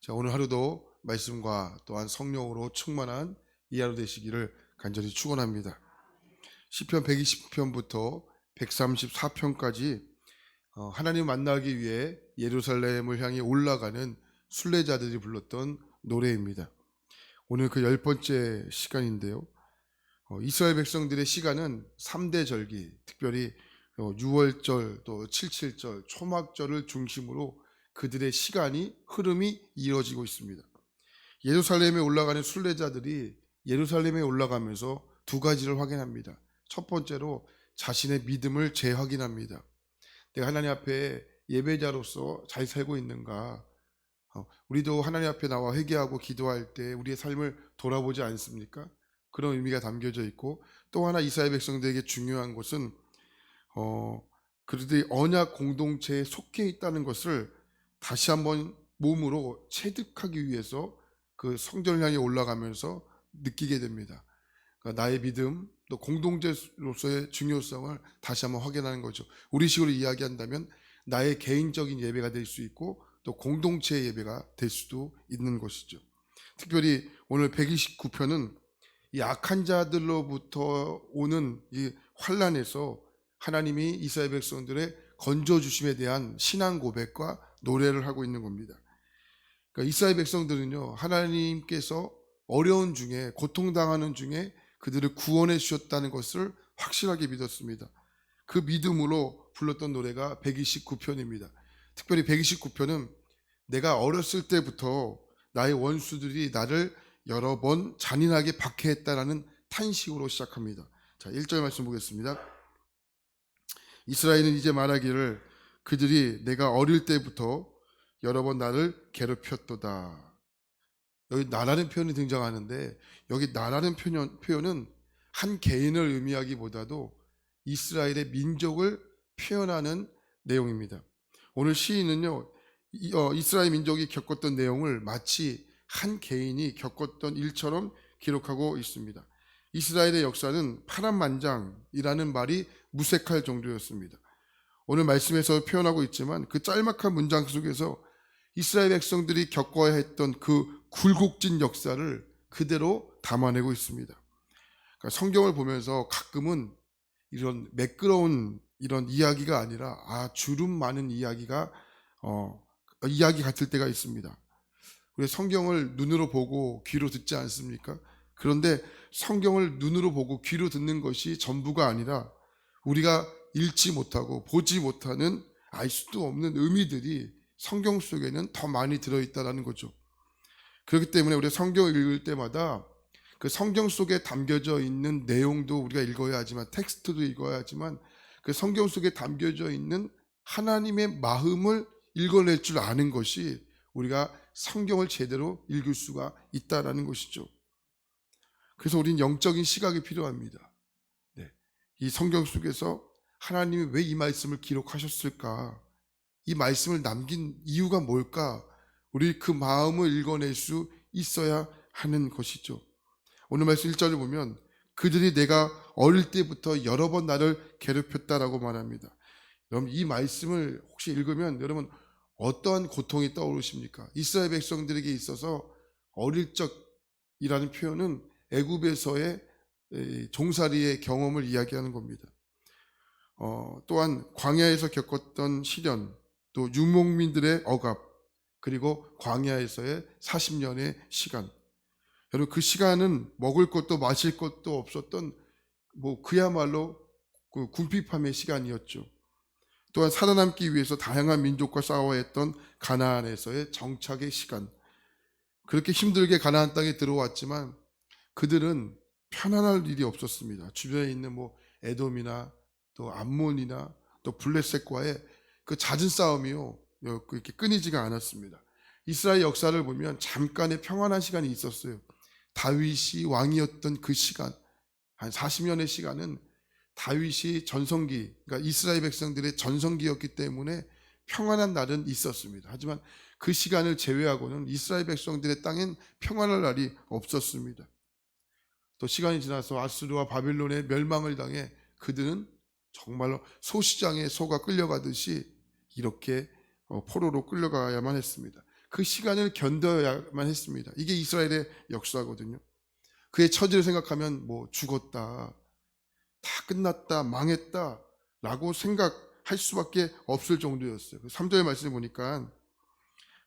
자, 오늘 하루도 말씀과 또한 성령으로 충만한 이 하루 되시기를 간절히 축원합니다. 시편 120편부터 134편까지 하나님 만나기 위해 예루살렘을 향해 올라가는 순례자들이 불렀던 노래입니다. 오늘 그 10번째 시간인데요. 이스라엘 백성들의 시간은 3대 절기, 특별히 6월절 또 77절, 초막절을 중심으로 그들의 시간이 흐름이 이어지고 있습니다. 예루살렘에 올라가는 순례자들이 예루살렘에 올라가면서 두 가지를 확인합니다. 첫 번째로 자신의 믿음을 재확인합니다. 내가 하나님 앞에 예배자로서 잘 살고 있는가? 우리도 하나님 앞에 나와 회개하고 기도할 때 우리의 삶을 돌아보지 않습니까? 그런 의미가 담겨져 있고, 또 하나 이스라엘 백성들에게 중요한 것은 그들이 언약 공동체에 속해 있다는 것을 다시 한번 몸으로 체득하기 위해서 그 성전을 향해 올라가면서 느끼게 됩니다. 그러니까 나의 믿음, 또 공동체로서의 중요성을 다시 한번 확인하는 거죠. 우리식으로 이야기한다면 나의 개인적인 예배가 될 수 있고 또 공동체의 예배가 될 수도 있는 것이죠. 특별히 오늘 129편은 이 악한 자들로부터 오는 이 환난에서 하나님이 이스라엘 백성들의 건져주심에 대한 신앙 고백과 노래를 하고 있는 겁니다. 그러니까 이스라엘 백성들은요, 하나님께서 어려운 중에, 고통당하는 중에 그들을 구원해 주셨다는 것을 확실하게 믿었습니다. 그 믿음으로 불렀던 노래가 129편입니다. 특별히 129편은 내가 어렸을 때부터 나의 원수들이 나를 여러 번 잔인하게 박해했다라는 탄식으로 시작합니다. 자, 1절 말씀 보겠습니다. 이스라엘은 이제 말하기를 그들이 내가 어릴 때부터 여러 번 나를 괴롭혔도다. 여기 나라는 표현이 등장하는데, 여기 나라는 표현은 한 개인을 의미하기보다도 이스라엘의 민족을 표현하는 내용입니다. 오늘 시인은요, 이스라엘 민족이 겪었던 내용을 마치 한 개인이 겪었던 일처럼 기록하고 있습니다. 이스라엘의 역사는 파란만장이라는 말이 무색할 정도였습니다. 오늘 말씀에서 표현하고 있지만 그 짤막한 문장 속에서 이스라엘 백성들이 겪어야 했던 그 굴곡진 역사를 그대로 담아내고 있습니다. 그러니까 성경을 보면서 가끔은 이런 매끄러운 이런 이야기가 아니라 주름 많은 이야기가 이야기 같을 때가 있습니다. 우리 성경을 눈으로 보고 귀로 듣지 않습니까? 그런데 성경을 눈으로 보고 귀로 듣는 것이 전부가 아니라 우리가 읽지 못하고 보지 못하는 알 수도 없는 의미들이 성경 속에는 더 많이 들어있다는 거죠. 그렇기 때문에 우리가 성경을 읽을 때마다 그 성경 속에 담겨져 있는 내용도 우리가 읽어야 하지만, 텍스트도 읽어야 하지만, 그 성경 속에 담겨져 있는 하나님의 마음을 읽어낼 줄 아는 것이 우리가 성경을 제대로 읽을 수가 있다라는 것이죠. 그래서 우리는 영적인 시각이 필요합니다. 네. 이 성경 속에서 하나님이 왜 이 말씀을 기록하셨을까? 이 말씀을 남긴 이유가 뭘까? 우리 그 마음을 읽어낼 수 있어야 하는 것이죠. 오늘 말씀 1절을 보면 그들이 내가 어릴 때부터 여러 번 나를 괴롭혔다라고 말합니다. 여러분, 이 말씀을 혹시 읽으면 여러분 어떠한 고통이 떠오르십니까? 이스라엘 백성들에게 있어서 어릴 적이라는 표현은 애굽에서의 종살이의 경험을 이야기하는 겁니다. 또한 광야에서 겪었던 시련, 또 유목민들의 억압, 그리고 광야에서의 40년의 시간. 여러분, 그 시간은 먹을 것도 마실 것도 없었던 그야말로 그 궁핍함의 시간이었죠. 또한 살아남기 위해서 다양한 민족과 싸워야 했던 가나안에서의 정착의 시간. 그렇게 힘들게 가나안 땅에 들어왔지만 그들은 편안할 일이 없었습니다. 주변에 있는 에돔이나 또 암몬이나 또 블레셋과의 그 잦은 싸움이요, 그렇게 끊이지가 않았습니다. 이스라엘 역사를 보면 잠깐의 평안한 시간이 있었어요. 다윗이 왕이었던 그 시간, 한 40년의 시간은 다윗이 전성기, 그러니까 이스라엘 백성들의 전성기였기 때문에 평안한 날은 있었습니다. 하지만 그 시간을 제외하고는 이스라엘 백성들의 땅엔 평안할 날이 없었습니다. 또 시간이 지나서 아수르와 바빌론의 멸망을 당해 그들은 정말로 소시장에 소가 끌려가듯이 이렇게 포로로 끌려가야만 했습니다. 그 시간을 견뎌야만 했습니다. 이게 이스라엘의 역사거든요. 그의 처지를 생각하면 뭐 죽었다, 다 끝났다, 망했다 라고 생각할 수밖에 없을 정도였어요. 3절 말씀을 보니까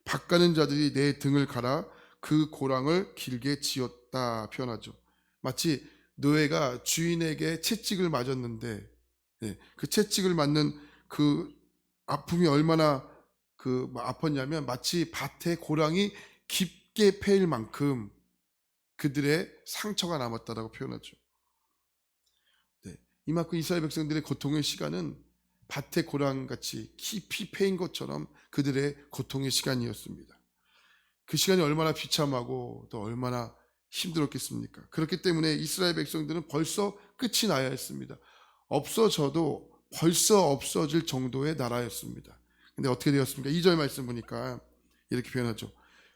밭가는 자들이 내 등을 갈아 그 고랑을 길게 지었다 표현하죠. 마치 노예가 주인에게 채찍을 맞았는데, 그 채찍을 맞는 그 아픔이 얼마나 아팠냐면 마치 밭에 고랑이 깊게 패일 만큼 그들의 상처가 남았다라고 표현하죠. 네, 이만큼 이스라엘 백성들의 고통의 시간은 밭에 고랑같이 깊이 패인 것처럼 그들의 고통의 시간이었습니다. 그 시간이 얼마나 비참하고 또 얼마나 힘들었겠습니까? 그렇기 때문에 이스라엘 백성들은 벌써 끝이 나야 했습니다. 없어져도 벌써 없어질 정도의 나라였습니다. 근데 어떻게 되었습니까? 2절 말씀 보니까 이렇게 표현하죠.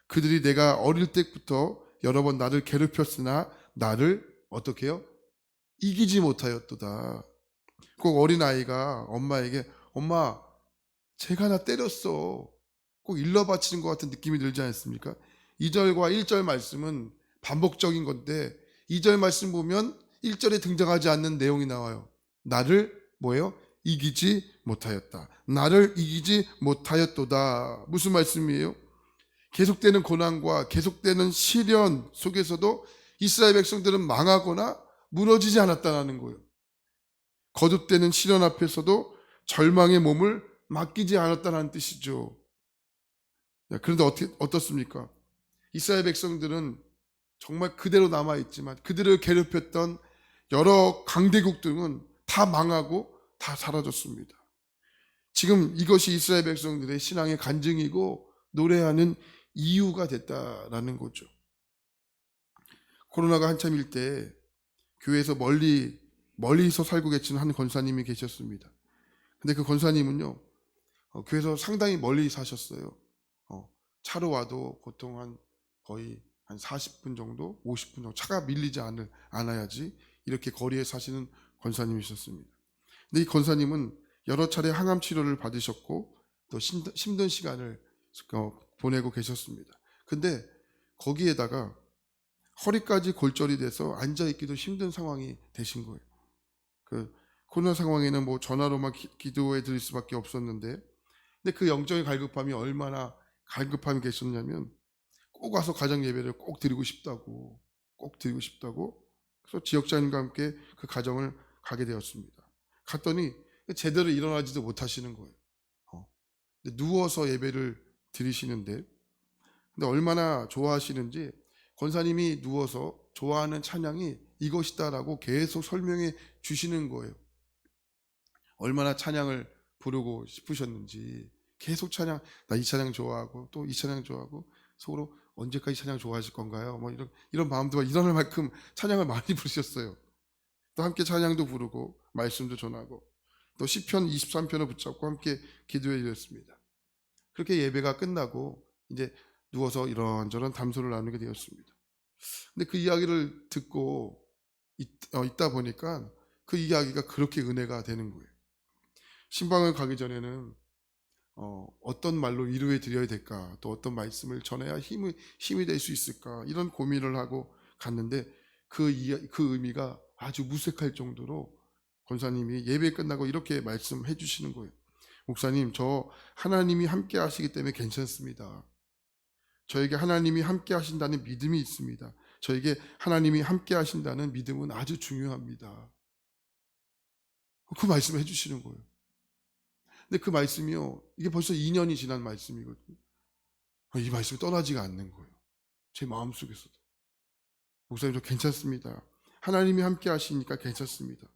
그들이 내가 어릴 때부터 여러 번 나를 괴롭혔으나 나를 어떻게 해요? 이기지 못하였도다. 꼭 어린아이가 엄마에게 엄마 제가 나 때렸어. 꼭 일러 바치는 것 같은 느낌이 들지 않습니까? 2절과 1절 말씀은 반복적인 건데 2절 말씀 보면 1절에 등장하지 않는 내용이 나와요. 나를 뭐예요? 이기지 못하였다. 나를 이기지 못하였도다. 무슨 말씀이에요? 계속되는 고난과 계속되는 시련 속에서도 이스라엘 백성들은 망하거나 무너지지 않았다는 거예요. 거듭되는 시련 앞에서도 절망의 몸을 맡기지 않았다는 뜻이죠. 그런데 어떻습니까? 이스라엘 백성들은 정말 그대로 남아있지만 그들을 괴롭혔던 여러 강대국들은 다 망하고 다 사라졌습니다. 지금 이것이 이스라엘 백성들의 신앙의 간증이고 노래하는 이유가 됐다라는 거죠. 코로나가 한참일 때 교회에서 멀리서 살고 계시는 한 권사님이 계셨습니다. 근데 그 권사님은요, 교회에서 상당히 멀리 사셨어요. 차로 와도 보통 거의 한 40분 정도, 50분 정도 차가 밀리지 않아야지 이렇게 거리에 사시는 권사님이셨습니다. 근데 이 권사님은 여러 차례 항암 치료를 받으셨고 또 힘든 시간을 보내고 계셨습니다. 근데 거기에다가 허리까지 골절이 돼서 앉아있기도 힘든 상황이 되신 거예요. 그 코로나 상황에는 뭐 전화로만 기도해 드릴 수밖에 없었는데, 근데 그 영적인 갈급함이 얼마나 갈급함이 계셨냐면 꼭 와서 가정 예배를 꼭 드리고 싶다고 그래서 지역장님과 함께 그 가정을 가게 되었습니다. 갔더니 제대로 일어나지도 못하시는 거예요. 근데 누워서 예배를 드리시는데, 근데 얼마나 좋아하시는지 권사님이 누워서 좋아하는 찬양이 이것이다라고 계속 설명해 주시는 거예요. 얼마나 찬양을 부르고 싶으셨는지 계속 찬양, 나 이 찬양 좋아하고 또 이 찬양 좋아하고 속으로 언제까지 찬양 좋아하실 건가요? 뭐 이런 마음도 일어날 만큼 찬양을 많이 부르셨어요. 또 함께 찬양도 부르고 말씀도 전하고 또 시편 23편을 붙잡고 함께 기도해 드렸습니다. 그렇게 예배가 끝나고 이제 누워서 이런저런 담소를 나누게 되었습니다. 근데 그 이야기를 듣고 있다 보니까 그 이야기가 그렇게 은혜가 되는 거예요. 신방을 가기 전에는 어떤 말로 위로해 드려야 될까, 또 어떤 말씀을 전해야 힘이 될 수 있을까, 이런 고민을 하고 갔는데 그 의미가 아주 무색할 정도로 권사님이 예배 끝나고 이렇게 말씀해 주시는 거예요. 목사님, 저 하나님이 함께 하시기 때문에 괜찮습니다. 저에게 하나님이 함께 하신다는 믿음이 있습니다. 저에게 하나님이 함께 하신다는 믿음은 아주 중요합니다. 그 말씀을 해주시는 거예요. 근데 그 말씀이요, 이게 벌써 2년이 지난 말씀이거든요. 이 말씀이 떠나지가 않는 거예요. 제 마음속에서도. 목사님, 저 괜찮습니다. 하나님이 함께 하시니까 괜찮습니다.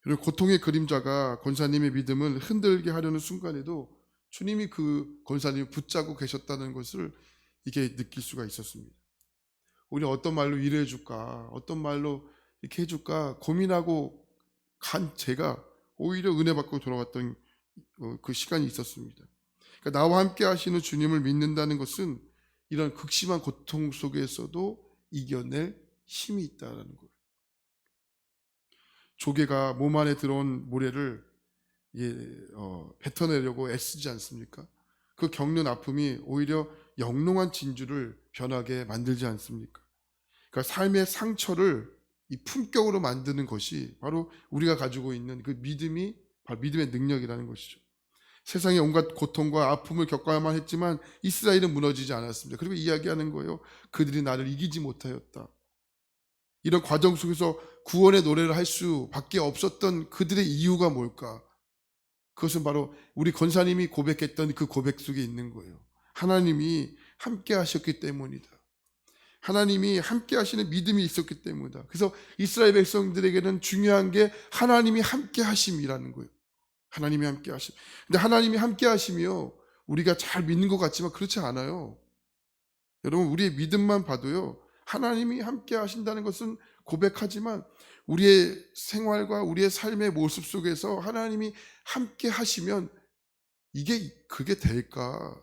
그리고 고통의 그림자가 권사님의 믿음을 흔들게 하려는 순간에도 주님이 그 권사님을 붙잡고 계셨다는 것을 이게 느낄 수가 있었습니다. 우리 어떤 말로 위로해 줄까, 어떤 말로 이렇게 해줄까 고민하고 간 제가 오히려 은혜 받고 돌아왔던 그 시간이 있었습니다. 그러니까 나와 함께 하시는 주님을 믿는다는 것은 이런 극심한 고통 속에서도 이겨낼 힘이 있다는 거예요. 조개가 몸 안에 들어온 모래를 뱉어내려고 애쓰지 않습니까? 그 겪는 아픔이 오히려 영롱한 진주를 변하게 만들지 않습니까? 그러니까 삶의 상처를 이 품격으로 만드는 것이 바로 우리가 가지고 있는 그 믿음이 바로 믿음의 능력이라는 것이죠. 세상의 온갖 고통과 아픔을 겪어야만 했지만 이스라엘은 무너지지 않았습니다. 그리고 이야기하는 거예요. 그들이 나를 이기지 못하였다. 이런 과정 속에서 구원의 노래를 할 수밖에 없었던 그들의 이유가 뭘까? 그것은 바로 우리 권사님이 고백했던 그 고백 속에 있는 거예요. 하나님이 함께 하셨기 때문이다. 하나님이 함께 하시는 믿음이 있었기 때문이다. 그래서 이스라엘 백성들에게는 중요한 게 하나님이 함께 하심이라는 거예요. 하나님이 함께 하심. 근데 하나님이 함께 하시며 우리가 잘 믿는 것 같지만 그렇지 않아요. 여러분, 우리의 믿음만 봐도요, 하나님이 함께 하신다는 것은 고백하지만 우리의 생활과 우리의 삶의 모습 속에서 하나님이 함께 하시면 그게 될까?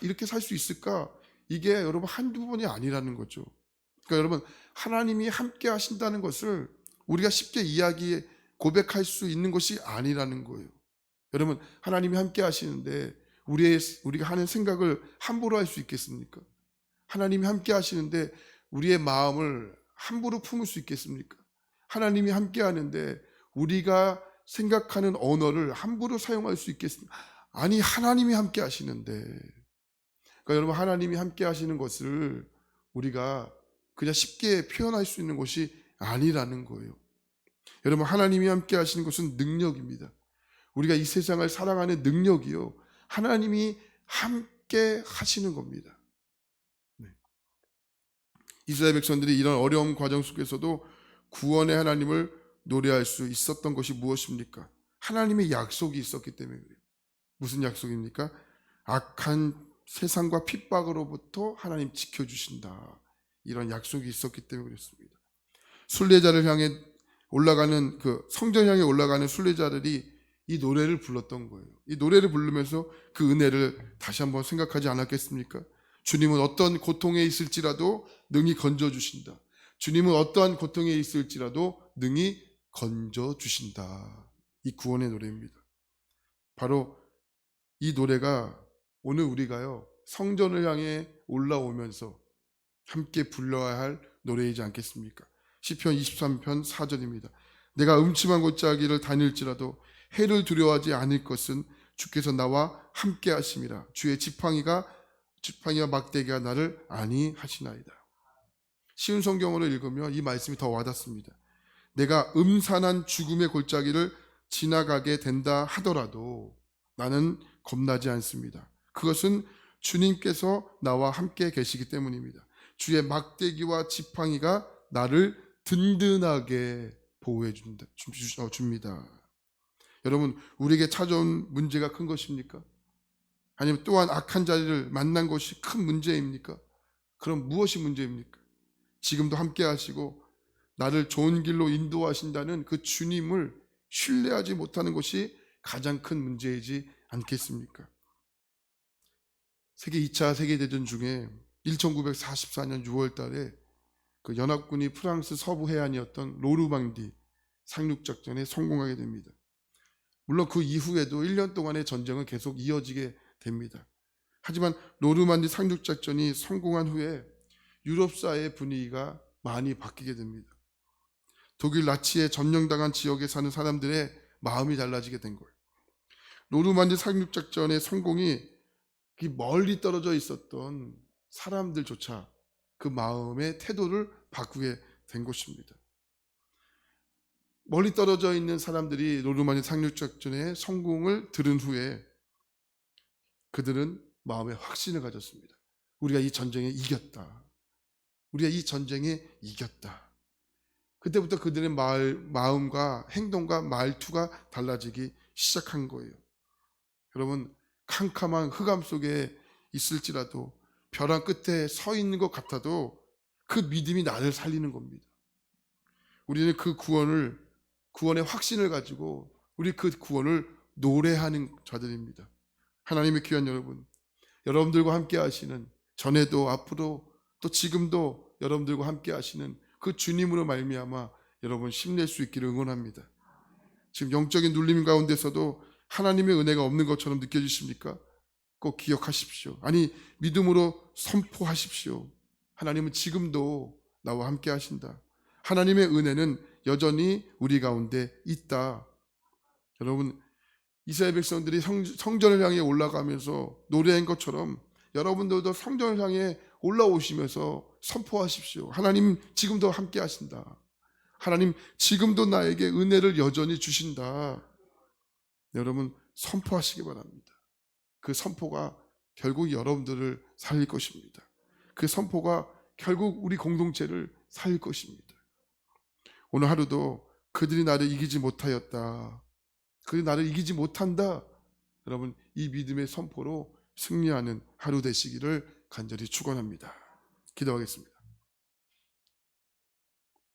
이렇게 살 수 있을까? 이게 여러분 한두 번이 아니라는 거죠. 그러니까 여러분, 하나님이 함께 하신다는 것을 우리가 쉽게 고백할 수 있는 것이 아니라는 거예요. 여러분, 하나님이 함께 하시는데 우리가 하는 생각을 함부로 할 수 있겠습니까? 하나님이 함께 하시는데 우리의 마음을 함부로 품을 수 있겠습니까? 하나님이 함께 하는데 우리가 생각하는 언어를 함부로 사용할 수 있겠습니까? 아니, 하나님이 함께 하시는데. 그러니까 여러분, 하나님이 함께 하시는 것을 우리가 그냥 쉽게 표현할 수 있는 것이 아니라는 거예요. 여러분, 하나님이 함께 하시는 것은 능력입니다. 우리가 이 세상을 살아가는 능력이요, 하나님이 함께 하시는 겁니다. 네. 이스라엘 백성들이 이런 어려운 과정 속에서도 구원의 하나님을 노래할 수 있었던 것이 무엇입니까? 하나님의 약속이 있었기 때문에 그래요. 무슨 약속입니까? 악한 세상과 핍박으로부터 하나님 지켜주신다. 이런 약속이 있었기 때문에 그렇습니다. 순례자를 향해 올라가는 성전 향해 올라가는 순례자들이 이 노래를 불렀던 거예요. 이 노래를 부르면서 그 은혜를 다시 한번 생각하지 않았겠습니까? 주님은 어떤 고통에 있을지라도 능히 건져주신다. 주님은 어떠한 고통에 있을지라도 능히 건져주신다. 이 구원의 노래입니다. 바로 이 노래가 오늘 우리가요, 성전을 향해 올라오면서 함께 불러야 할 노래이지 않겠습니까? 시편 23편 4절입니다. 내가 음침한 골짜기를 다닐지라도 해를 두려워하지 않을 것은 주께서 나와 함께 하심이라. 주의 지팡이와 막대기가 나를 안위하시나이다. 쉬운 성경어로 읽으면 이 말씀이 더 와닿습니다. 내가 음산한 죽음의 골짜기를 지나가게 된다 하더라도 나는 겁나지 않습니다. 그것은 주님께서 나와 함께 계시기 때문입니다. 주의 막대기와 지팡이가 나를 든든하게 보호해 줍니다. 여러분, 우리에게 찾아온 문제가 큰 것입니까? 아니면 또한 악한 자리를 만난 것이 큰 문제입니까? 그럼 무엇이 문제입니까? 지금도 함께 하시고 나를 좋은 길로 인도하신다는 그 주님을 신뢰하지 못하는 것이 가장 큰 문제이지 않겠습니까? 세계 2차 세계대전 중에 1944년 6월 달에 그 연합군이 프랑스 서부 해안이었던 노르망디 상륙작전에 성공하게 됩니다. 물론 그 이후에도 1년 동안의 전쟁은 계속 이어지게 됩니다. 하지만 노르망디 상륙작전이 성공한 후에 유럽사의 분위기가 많이 바뀌게 됩니다. 독일 나치에 점령당한 지역에 사는 사람들의 마음이 달라지게 된 거예요. 노르망디 상륙작전의 성공이 멀리 떨어져 있었던 사람들조차 그 마음의 태도를 바꾸게 된 것입니다. 멀리 떨어져 있는 사람들이 노르망디 상륙작전의 성공을 들은 후에 그들은 마음에 확신을 가졌습니다. 우리가 이 전쟁에 이겼다. 우리가 이 전쟁에 이겼다. 그때부터 그들의 마음과 행동과 말투가 달라지기 시작한 거예요. 여러분, 캄캄한 흑암 속에 있을지라도 벼랑 끝에 서 있는 것 같아도 그 믿음이 나를 살리는 겁니다. 우리는 그 구원의 확신을 가지고 우리 그 구원을 노래하는 자들입니다. 하나님의 귀한 여러분, 여러분들과 함께 하시는, 전에도 앞으로 또 지금도 여러분들과 함께 하시는 그 주님으로 말미암아 여러분 힘낼 수 있기를 응원합니다. 지금 영적인 눌림 가운데서도 하나님의 은혜가 없는 것처럼 느껴지십니까? 꼭 기억하십시오. 아니, 믿음으로 선포하십시오. 하나님은 지금도 나와 함께 하신다. 하나님의 은혜는 여전히 우리 가운데 있다. 여러분, 이스라엘 백성들이 성전을 향해 올라가면서 노래한 것처럼 여러분들도 성전을 향해 올라오시면서 선포하십시오. 하나님 지금도 함께 하신다. 하나님 지금도 나에게 은혜를 여전히 주신다. 여러분 선포하시기 바랍니다. 그 선포가 결국 여러분들을 살릴 것입니다. 그 선포가 결국 우리 공동체를 살릴 것입니다. 오늘 하루도 그들이 나를 이기지 못하였다. 그들이 나를 이기지 못한다. 여러분 이 믿음의 선포로 승리하는 하루 되시기를 간절히 축원합니다. 기도하겠습니다.